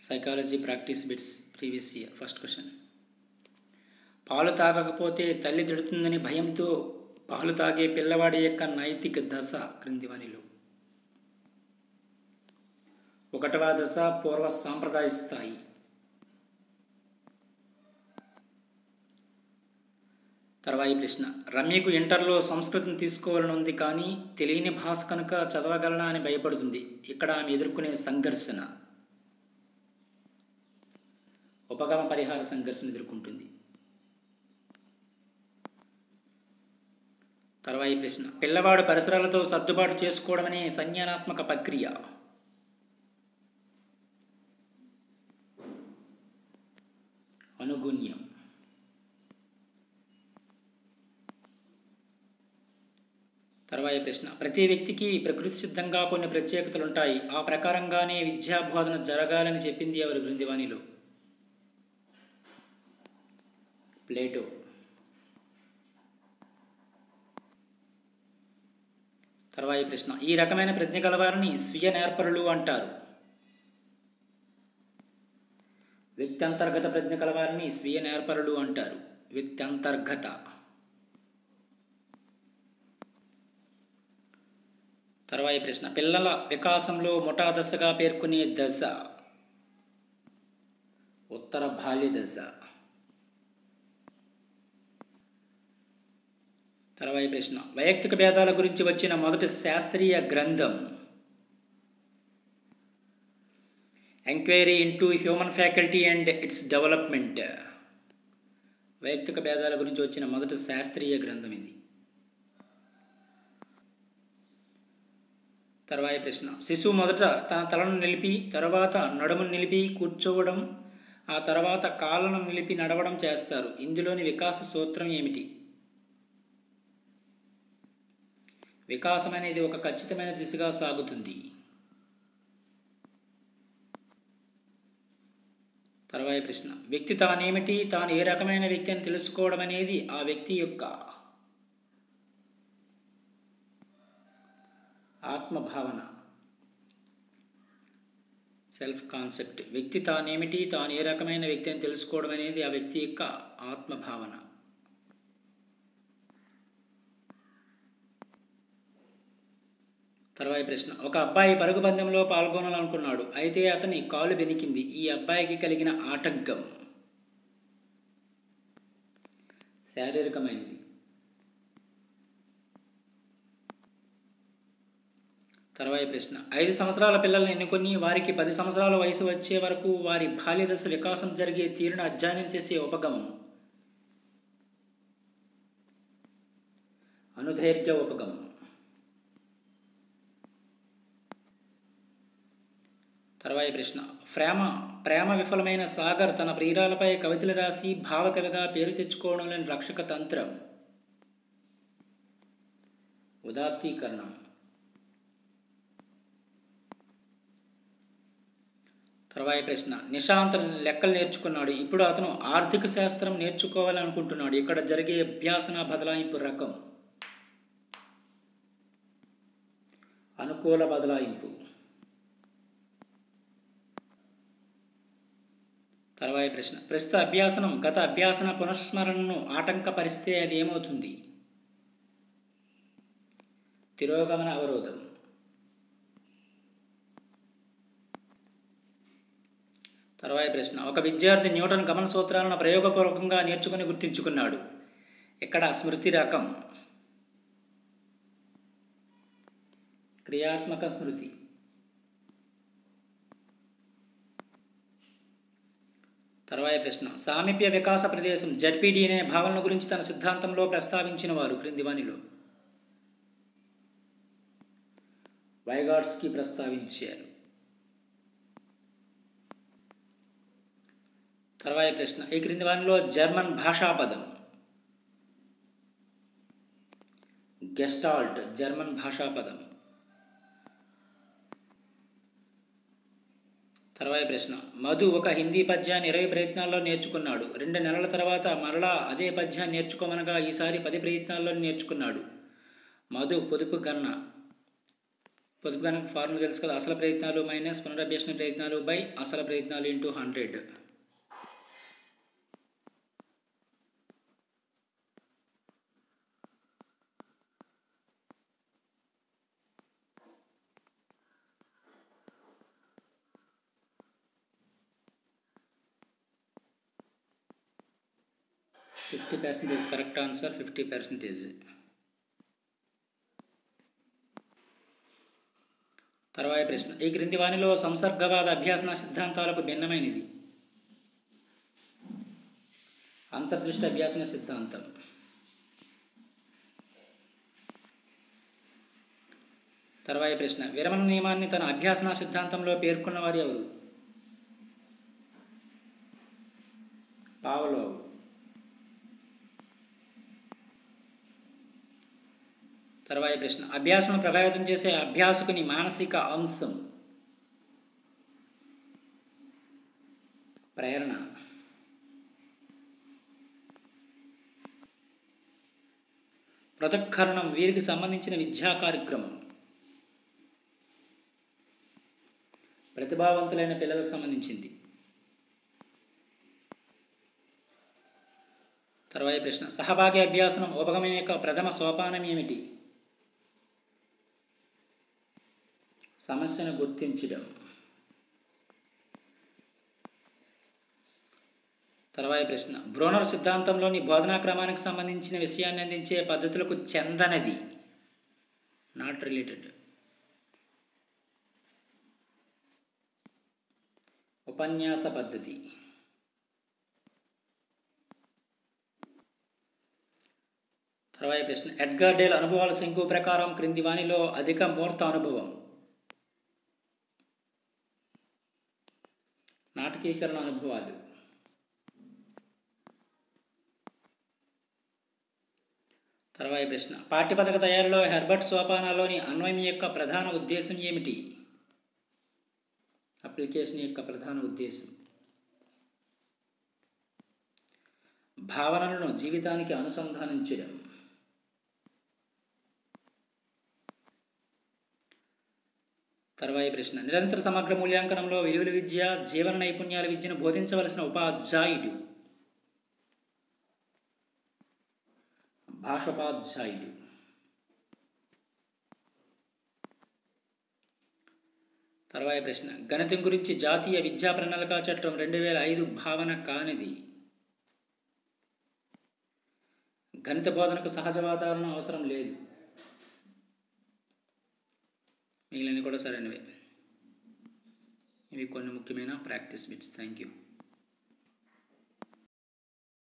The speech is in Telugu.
Psychology practice bits previous year first question. పాలు తాగకపోతే తల్లి తిడుతుందని భయంతో పాలు తాగే పిల్లవాడి యొక్క నైతిక దశ క్రింది వానిలో. 1వ దశ పూర్వ సాంప్రదాయ స్థాయి. తర్వాయి ప్రశ్న. రమ్యకు ఇంటర్లో సంస్కృతం తీసుకోవాలని ఉంది, కానీ తెలియని భాష కనుక చదవగలనా అని భయపడుతుంది. ఇక్కడ ఆమె ఎదుర్కొనే సంఘర్షణ, ఉపగమ పరిహార సంఘర్షణ ఎదుర్కొంటుంది. తర్వాయి ప్రశ్న. పిల్లవాడు పరిసరాలతో సర్దుబాటు చేసుకోవడం అనే సంజ్ఞానాత్మక ప్రక్రియ. అనుగుణ్యం. తర్వాయి ప్రశ్న. ప్రతి వ్యక్తికి ప్రకృతి సిద్ధంగా కొన్ని ప్రత్యేకతలు ఉంటాయి, ఆ ప్రకారంగానే విద్యా బోధన జరగాలని చెప్పింది ఎవరు క్రింది వానిలో? ప్లేటో. తర్వాయి ప్రశ్న. ఈ రకమైన ప్రజ్ఞ గలవారిని స్వీయ నేర్పరులు అంటారు. వ్యక్త్యంతర్గత ప్రజ్ఞ గలవారిని స్వీయ నేర్పరులు అంటారు. వ్యక్త్యంతర్గత. తర్వాయి ప్రశ్న. పిల్లల వికాసంలో ముఠా దశగా పేర్కొనే దశ ఉత్తర బాల్య దశ. తర్వాయి ప్రశ్న. వైయక్తిక భేదాల గురించి వచ్చిన మొదటి శాస్త్రీయ గ్రంథం enquiry into human faculty and its development. వైయక్తిక భేదాల గురించి వచ్చిన మొదటి శాస్త్రీయ గ్రంథం ఇది. తర్వాయి ప్రశ్న. శిశువు మొదట తన తలను నిలిపి, తరువాత నడుమును నిలిపి కూర్చోవడం, ఆ తర్వాత కాళ్ళను నిలిపి నడవడం చేస్తారు. ఇందులోని వికాస సూత్రం ఏమిటి? వికాసం అనేది ఒక ఖచ్చితమైన దిశగా సాగుతుంది. తర్వాయి ప్రశ్న. వ్యక్తి తానేమిటి, తాను ఏ రకమైన వ్యక్తి అని తెలుసుకోవడం అనేది ఆ వ్యక్తి యొక్క ఆత్మభావన, సెల్ఫ్ కాన్సెప్ట్. వ్యక్తి తానేమిటి, తాను ఏ రకమైన వ్యక్తి అని తెలుసుకోవడం అనేది ఆ వ్యక్తి యొక్క ఆత్మభావన. తర్వాయి ప్రశ్న. ఒక అబ్బాయి పరుగు పందెంలో పాల్గొనాలనుకున్నాడు, అయితే అతని కాలు బెనికింది. ఈ అబ్బాయికి కలిగిన ఆటంకం శారీరకమైనది. తర్వాయి ప్రశ్న. 5 సంవత్సరాల పిల్లలను ఎన్నుకొని వారికి 10 సంవత్సరాల వయసు వచ్చే వరకు వారి బాల్యదశ వికాసం జరిగే తీరును అధ్యయనం చేసే ఉపగమం అనుధైర్య ఉపగమం. తర్వాయి ప్రశ్న. ప్రేమ విఫలమైన సాగర్ తన ప్రియురాలపై కవితలు రాసి భావకవిగా పేరు తెచ్చుకోవడంలోని రక్షక తంత్రం ఉదాత్తీకరణం. తర్వాయి ప్రశ్న. నిశాంత్ లెక్కలు నేర్చుకున్నాడు, ఇప్పుడు అతను ఆర్థిక శాస్త్రం నేర్చుకోవాలని అనుకుంటున్నాడు. ఇక్కడ జరిగే అభ్యాసన బదలాయింపు రకం అనుకూల బదలాయింపు. తర్వాయి ప్రశ్న. ప్రస్తుత అభ్యాసనం గత అభ్యాసన పునఃస్మరణను ఆటంకపరిస్తే అది ఏమవుతుంది? తిరోగమన అవరోధం. తర్వాయి ప్రశ్న. ఒక విద్యార్థి న్యూటన్ గమన సూత్రాలను ప్రయోగపూర్వకంగా నేర్చుకుని గుర్తించుకున్నాడు. ఇక్కడ స్మృతి రకం క్రియాత్మక స్మృతి. తర్వాయి ప్రశ్న. సామీప్య వికాస ప్రదేశం జెడ్పీడీ అనే భావన గురించి తన సిద్ధాంతంలో ప్రస్తావించిన వారు క్రింది వానిలో? వైగాట్స్కీ ప్రస్తావించారు. తర్వాయి ప్రశ్న. ఈ క్రింది వానిలో జర్మన్ భాషాపదం గెస్టాల్ట్ జర్మన్ భాషాపదం. తర్వాయి ప్రశ్న. మధు ఒక హిందీ పద్యాన్ని 20 ప్రయత్నాల్లో నేర్చుకున్నాడు. 2 నెలల తర్వాత మరలా అదే పద్యాన్ని నేర్చుకోమనగా ఈసారి 10 ప్రయత్నాల్లో నేర్చుకున్నాడు. మధు పొదుపు గన్న పొదుపు గణనకు ఫార్ములా తెలుసు కదా, అసలు ప్రయత్నాలు మైనస్ పునరభ్యసన ప్రయత్నాలు బై అసలు ప్రయత్నాలు ఇంటూ 100. Correct answer 50%. తర్వాయి ప్రశ్న, ఈ క్రింది వానిలో సంసర్గవాద అభ్యాసన సిద్ధాంతాలకు భిన్నమైనది? అంతర్దృష్టి అభ్యాసన సిద్ధాంతం. తర్వాయి ప్రశ్న, విరమణ నియమాన్ని తన అభ్యాసన సిద్ధాంతంలో పేర్కొన్నవారు ఎవరు? పావలోవ్. తర్వాయి ప్రశ్న, అభ్యాసం ప్రభావితం చేసే అభ్యాసకుని మానసిక అంశం? ప్రేరణ. పృథక్కరణం వీరికి సంబంధించిన విద్యా కార్యక్రమం. ప్రతిభావంతులైన పిల్లలకు సంబంధించింది. తర్వాయి ప్రశ్న, సహభాగి అభ్యాసనం ఉపగమనం యొక్క ప్రథమ సోపానం ఏమిటి? సమస్యను గుర్తించడం. తర్వాయి ప్రశ్న, బ్రోనర్ సిద్ధాంతంలోని బోధనా క్రమానికి సంబంధించిన విషయాన్ని అందించే పద్ధతులకు చెందనది? Not related. ఉపన్యాస పద్ధతి. తర్వాయి ప్రశ్న, ఎడ్గార్ డేల్ అనుభవాల శంకు ప్రకారం క్రింది వానిలో అధిక మూర్త అనుభవం? నాటకీకరణ అనుభవాలు. తర్వాయి ప్రశ్న, పాఠ్యపథక తయారీలో హెర్బర్ట్ సోపానాలోని అన్వయం యొక్క ప్రధాన ఉద్దేశం ఏమిటి? అప్లికేషన్ యొక్క ప్రధాన ఉద్దేశం భావనలను జీవితానికి అనుసంధానించడం. తర్వాయి ప్రశ్న, నిరంతర సమగ్ర మూల్యాంకనంలో విలువల విద్య, జీవన నైపుణ్యాల విద్యను బోధించవలసిన ఉపాధ్యాయుడు? భాషోపాధ్యాయుడు. తర్వాయి ప్రశ్న, గణితం గురించి జాతీయ విద్యా ప్రణాళిక చట్టం 2005 భావన కానిది? గణిత బోధనకు సహజ వాతావరణం అవసరం లేదు. మిగిలినవి కూడా సరైనవే. ఇవి కొన్ని ముఖ్యమైన ప్రాక్టీస్ బిట్స్. Thank you.